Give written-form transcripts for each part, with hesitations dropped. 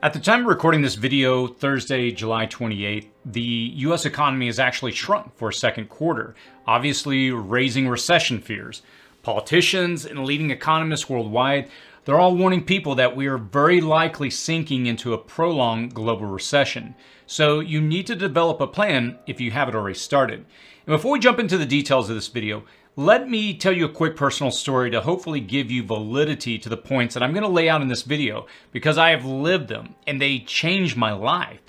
At the time of recording this video, Thursday, July 28th, the US economy has actually shrunk for a second quarter, obviously raising recession fears. Politicians and leading economists worldwide, they're all warning people that we are very likely sinking into a prolonged global recession. So you need to develop a plan if you haven't already started. And before we jump into the details of this video, let me tell you a quick personal story to hopefully give you validity to the points that I'm going to lay out in this video, because I have lived them and they changed my life.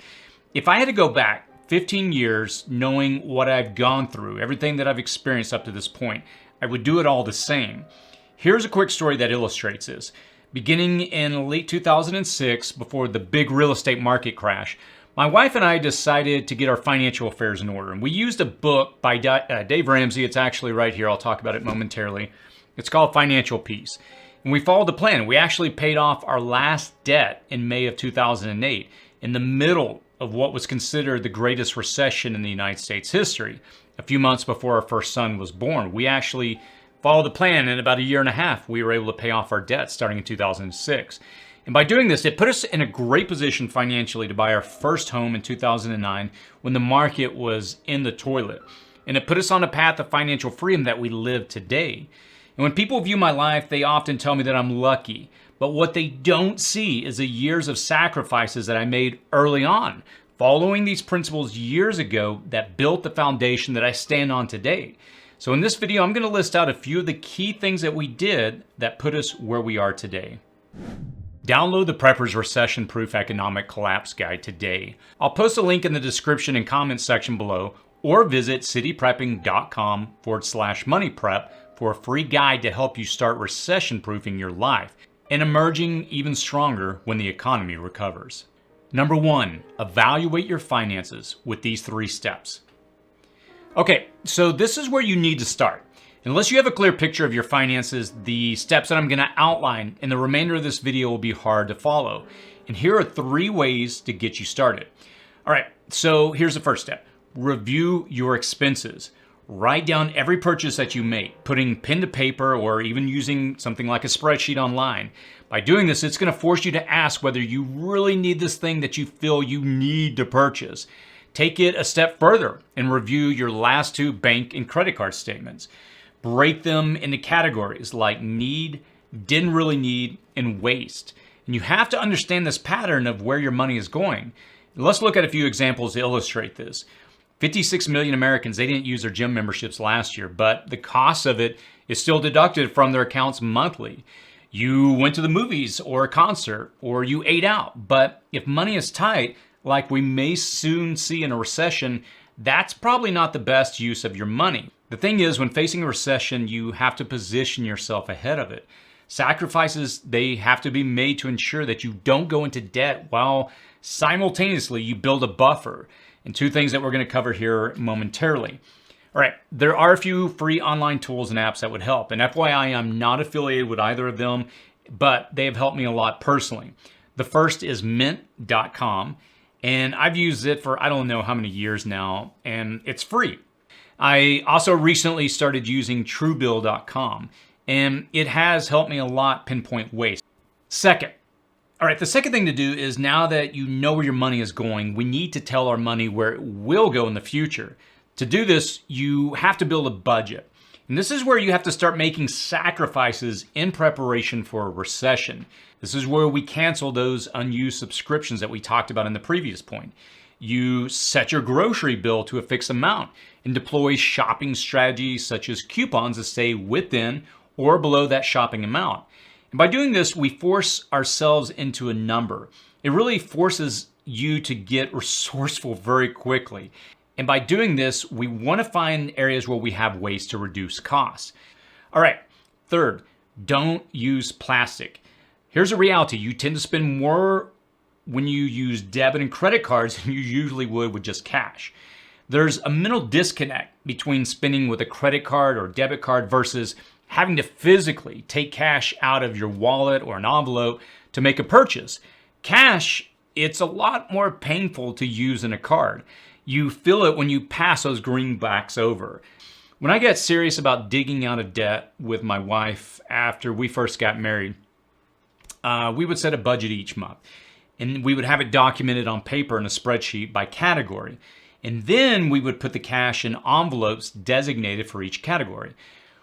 If I had to go back 15 years knowing what I've gone through, everything that I've experienced up to this point, I would do it all the same. Here's a quick story that illustrates this. Beginning in late 2006, before the big real estate market crash, my wife and I decided to get our financial affairs in order. And we used a book by Dave Ramsey. It's actually right here. I'll talk about it momentarily. It's called Financial Peace. And we followed the plan. We actually paid off our last debt in May of 2008, in the middle of what was considered the greatest recession in the United States history. A few months before our first son was born, we actually followed the plan. In about a year and a half, we were able to pay off our debt starting in 2006. And by doing this, it put us in a great position financially to buy our first home in 2009 when the market was in the toilet. And it put us on a path of financial freedom that we live today. And when people view my life, they often tell me that I'm lucky. But what they don't see is the years of sacrifices that I made early on, following these principles years ago that built the foundation that I stand on today. So in this video, I'm going to list out a few of the key things that we did that put us where we are today. Download the Prepper's Recession-Proof Economic Collapse Guide today. I'll post a link in the description and comments section below, or visit cityprepping.com/moneyprep for a free guide to help you start recession-proofing your life and emerging even stronger when the economy recovers. Number 1, evaluate your finances with these 3 steps. Okay, so this is where you need to start. Unless you have a clear picture of your finances, the steps that I'm going to outline in the remainder of this video will be hard to follow. And here are 3 ways to get you started. All right, so here's the first step. Review your expenses. Write down every purchase that you make, putting pen to paper or even using something like a spreadsheet online. By doing this, it's going to force you to ask whether you really need this thing that you feel you need to purchase. Take it a step further and review your last 2 bank and credit card statements. Break them into categories like need, didn't really need, and waste. And you have to understand this pattern of where your money is going. Let's look at a few examples to illustrate this. 56 million Americans, they didn't use their gym memberships last year, but the cost of it is still deducted from their accounts monthly. You went to the movies or a concert, or you ate out, but if money is tight, like we may soon see in a recession, that's probably not the best use of your money. The thing is, when facing a recession, you have to position yourself ahead of it. Sacrifices, they have to be made to ensure that you don't go into debt while simultaneously you build a buffer. And 2 things that we're going to cover here momentarily. All right, there are a few free online tools and apps that would help. And FYI, I'm not affiliated with either of them, but they have helped me a lot personally. The first is mint.com. And I've used it for I don't know how many years now, and it's free. I also recently started using truebill.com, and it has helped me a lot pinpoint waste. Second, all right, the second thing to do is, now that you know where your money is going, we need to tell our money where it will go in the future. To do this, you have to build a budget. And this is where you have to start making sacrifices in preparation for a recession. This is where we cancel those unused subscriptions that we talked about in the previous point. You set your grocery bill to a fixed amount and deploy shopping strategies such as coupons to stay within or below that shopping amount. And by doing this, we force ourselves into a number. It really forces you to get resourceful very quickly. And by doing this, we want to find areas where we have ways to reduce costs. All right, third, don't use plastic. Here's a reality. You tend to spend more when you use debit and credit cards than you usually would with just cash. There's a mental disconnect between spending with a credit card or debit card versus having to physically take cash out of your wallet or an envelope to make a purchase. Cash, it's a lot more painful to use than a card. You feel it when you pass those greenbacks over. When I got serious about digging out of debt with my wife after we first got married, we would set a budget each month. And we would have it documented on paper in a spreadsheet by category. And then we would put the cash in envelopes designated for each category.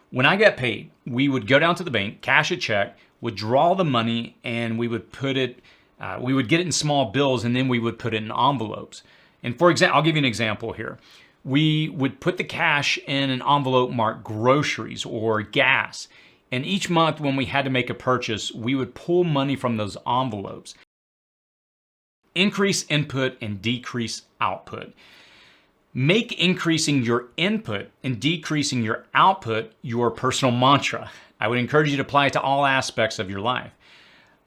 When I got paid, we would go down to the bank, cash a check, withdraw the money, and we would get it in small bills, and then we would put it in envelopes. And for example, I'll give you an example here. We would put the cash in an envelope marked groceries or gas. And each month when we had to make a purchase, we would pull money from those envelopes. Increase input and decrease output. Make increasing your input and decreasing your output your personal mantra. I would encourage you to apply it to all aspects of your life.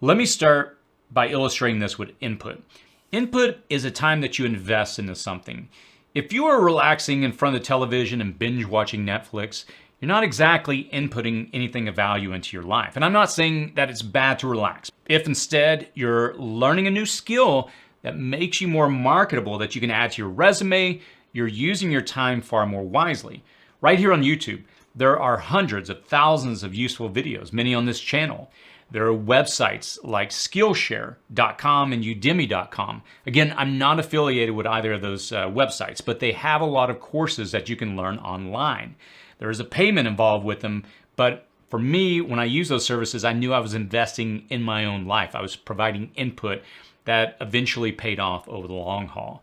Let me start by illustrating this with input. Input is a time that you invest into something. If you are relaxing in front of the television and binge watching Netflix, you're not exactly inputting anything of value into your life. And I'm not saying that it's bad to relax. If instead you're learning a new skill that makes you more marketable, that you can add to your resume, you're using your time far more wisely. Right here on YouTube, there are hundreds of thousands of useful videos, many on this channel. There are websites like Skillshare.com and Udemy.com. Again, I'm not affiliated with either of those websites, but they have a lot of courses that you can learn online. There is a payment involved with them, but for me, when I use those services, I knew I was investing in my own life. I was providing input that eventually paid off over the long haul.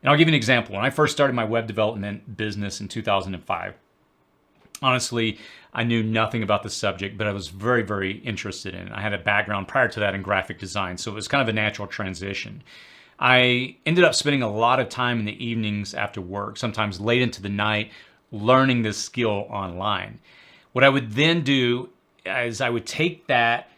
And I'll give you an example. When I first started my web development business in 2005, honestly, I knew nothing about the subject, but I was very, very interested in it. I had a background prior to that in graphic design, so it was kind of a natural transition. I ended up spending a lot of time in the evenings after work, sometimes late into the night, learning this skill online. What I would then do is I would take that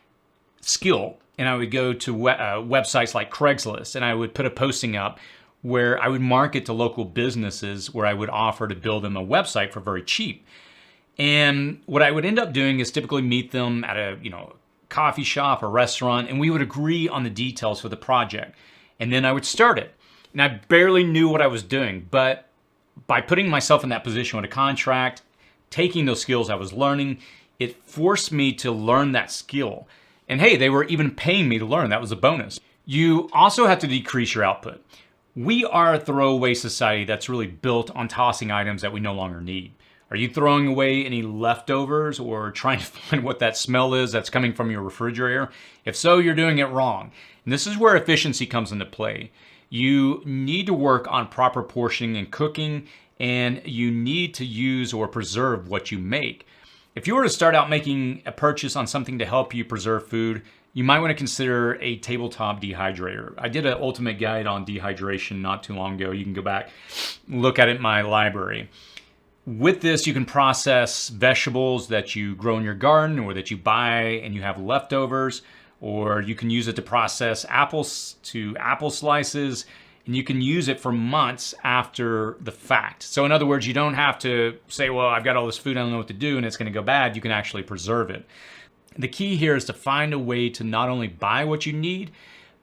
skill and I would go to websites like Craigslist, and I would put a posting up where I would market to local businesses where I would offer to build them a website for very cheap. And what I would end up doing is typically meet them at a coffee shop or restaurant, and we would agree on the details for the project. And then I would start it. And I barely knew what I was doing, but by putting myself in that position with a contract, taking those skills I was learning, it forced me to learn that skill. And hey, they were even paying me to learn. That was a bonus. You also have to decrease your output. We are a throwaway society that's really built on tossing items that we no longer need. Are you throwing away any leftovers or trying to find what that smell is that's coming from your refrigerator? If so, you're doing it wrong. And this is where efficiency comes into play. You need to work on proper portioning and cooking, and you need to use or preserve what you make. If you were to start out making a purchase on something to help you preserve food, you might want to consider a tabletop dehydrator. I did an ultimate guide on dehydration not too long ago. You can go back, look at it in my library. With this, you can process vegetables that you grow in your garden or that you buy and you have leftovers, or you can use it to process apples to apple slices, and you can use it for months after the fact. So in other words, you don't have to say, well, I've got all this food, I don't know what to do, and it's going to go bad. You can actually preserve it. The key here is to find a way to not only buy what you need,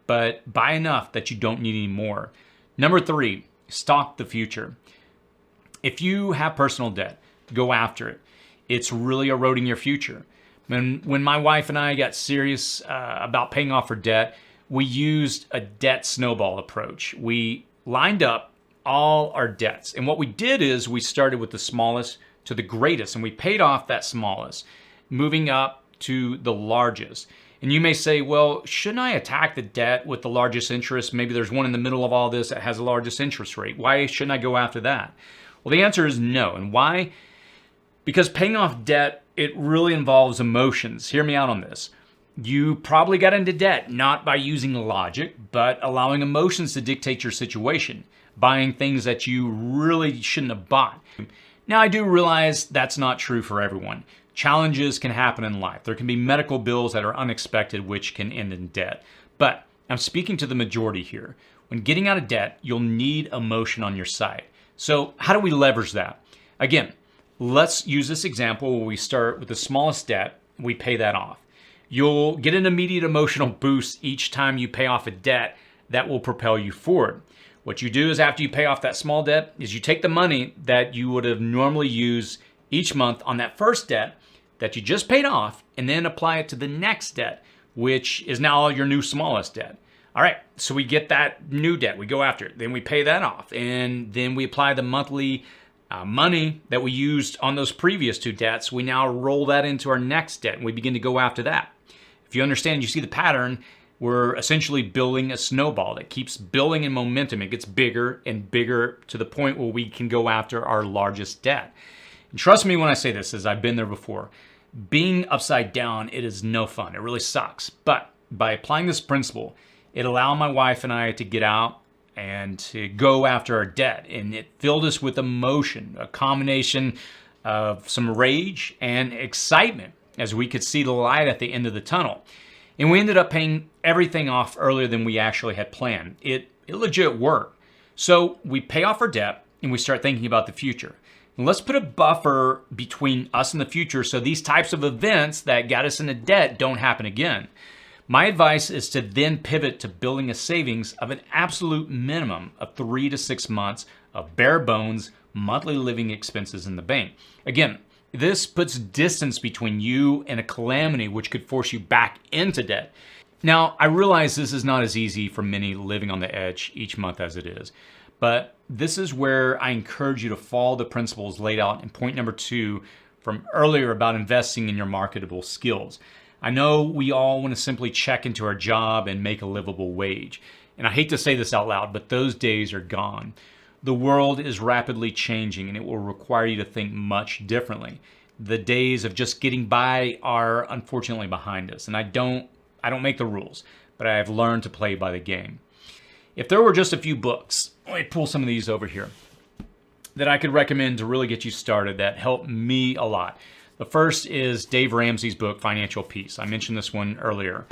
but buy enough that you don't need any more. Number 3, stock the future. If you have personal debt, go after it. It's really eroding your future. When my wife and I got serious about paying off her debt, we used a debt snowball approach. We lined up all our debts. And what we did is we started with the smallest to the greatest, and we paid off that smallest, moving up to the largest. And you may say, well, shouldn't I attack the debt with the largest interest? Maybe there's one in the middle of all this that has the largest interest rate. Why shouldn't I go after that? Well, the answer is no. And why? Because paying off debt, it really involves emotions. Hear me out on this. You probably got into debt not by using logic, but allowing emotions to dictate your situation, buying things that you really shouldn't have bought. Now, I do realize that's not true for everyone. Challenges can happen in life. There can be medical bills that are unexpected, which can end in debt. But I'm speaking to the majority here. When getting out of debt, you'll need emotion on your side. So how do we leverage that? Again, let's use this example where we start with the smallest debt, we pay that off. You'll get an immediate emotional boost each time you pay off a debt that will propel you forward. What you do is after you pay off that small debt is you take the money that you would have normally used each month on that first debt that you just paid off and then apply it to the next debt, which is now your new smallest debt. All right, so we get that new debt. We go after it. Then we pay that off. And then we apply the monthly money that we used on those previous two debts. We now roll that into our next debt, and we begin to go after that. If you understand, you see the pattern, we're essentially building a snowball that keeps building in momentum. It gets bigger and bigger to the point where we can go after our largest debt. And trust me when I say this, as I've been there before. Being upside down, it is no fun. It really sucks. But by applying this principle, it allowed my wife and I to get out and to go after our debt. And it filled us with emotion, a combination of some rage and excitement as we could see the light at the end of the tunnel. And we ended up paying everything off earlier than we actually had planned. It legit worked. So we pay off our debt and we start thinking about the future. And let's put a buffer between us and the future so these types of events that got us into debt don't happen again. My advice is to then pivot to building a savings of an absolute minimum of 3 to 6 months of bare bones monthly living expenses in the bank. Again, this puts distance between you and a calamity which could force you back into debt. Now, I realize this is not as easy for many living on the edge each month as it is, but this is where I encourage you to follow the principles laid out in point number 2 from earlier about investing in your marketable skills. I know we all want to simply check into our job and make a livable wage. And I hate to say this out loud, but those days are gone. The world is rapidly changing and it will require you to think much differently. The days of just getting by are unfortunately behind us. And I don't make the rules, but I have learned to play by the game. If there were just a few books, let me pull some of these over here, that I could recommend to really get you started that helped me a lot. The first is Dave Ramsey's book, Financial Peace. I mentioned this one earlier.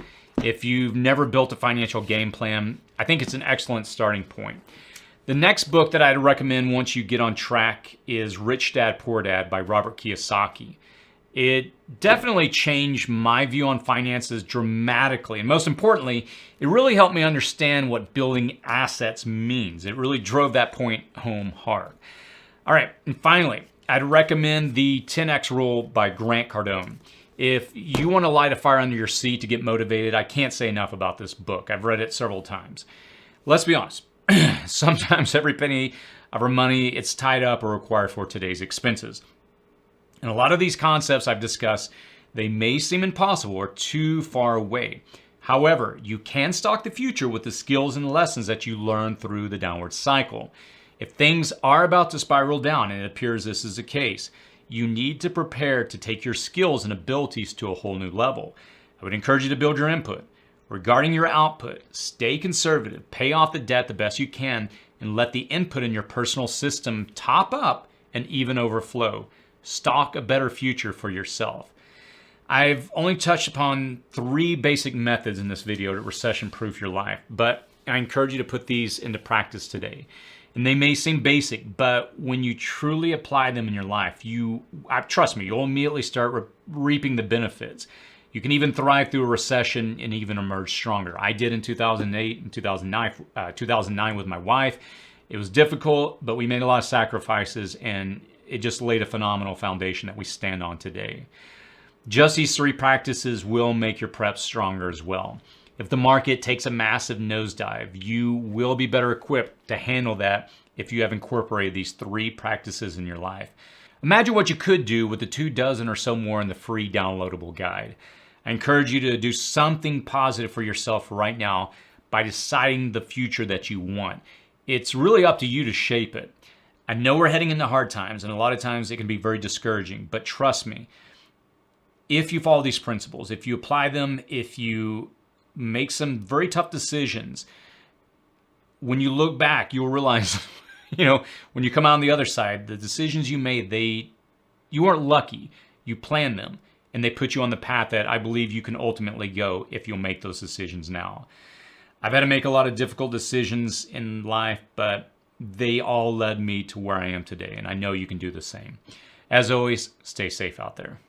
If you've never built a financial game plan, I think it's an excellent starting point. The next book that I'd recommend once you get on track is Rich Dad, Poor Dad by Robert Kiyosaki. It definitely changed my view on finances dramatically. And most importantly, it really helped me understand what building assets means. It really drove that point home hard. All right, and finally, I'd recommend the 10X Rule by Grant Cardone. If you want to light a fire under your seat to get motivated, I can't say enough about this book. I've read it several times. Let's be honest. Sometimes every penny of our money, it's tied up or required for today's expenses. And a lot of these concepts I've discussed, they may seem impossible or too far away. However, you can stock the future with the skills and lessons that you learn through the downward cycle. If things are about to spiral down, and it appears this is the case, you need to prepare to take your skills and abilities to a whole new level. I would encourage you to build your input. Regarding your output, stay conservative, pay off the debt the best you can, and let the input in your personal system top up and even overflow. Stock a better future for yourself. I've only touched upon 3 basic methods in this video to recession-proof your life, but I encourage you to put these into practice today. And they may seem basic, but when you truly apply them in your life, trust me, you'll immediately start reaping the benefits. You can even thrive through a recession and even emerge stronger. I did in 2008 and 2009 with my wife. It was difficult, but we made a lot of sacrifices, and it just laid a phenomenal foundation that we stand on today. Just these 3 practices will make your prep stronger as well. If the market takes a massive nosedive, you will be better equipped to handle that if you have incorporated these 3 practices in your life. Imagine what you could do with the 24 or so more in the free downloadable guide. I encourage you to do something positive for yourself right now by deciding the future that you want. It's really up to you to shape it. I know we're heading into hard times, and a lot of times it can be very discouraging, but trust me, if you follow these principles, if you apply them, if you make some very tough decisions, when you look back, you'll realize, when you come out on the other side, the decisions you made, you weren't lucky. You planned them, and they put you on the path that I believe you can ultimately go if you'll make those decisions now. I've had to make a lot of difficult decisions in life, but they all led me to where I am today, and I know you can do the same. As always, stay safe out there.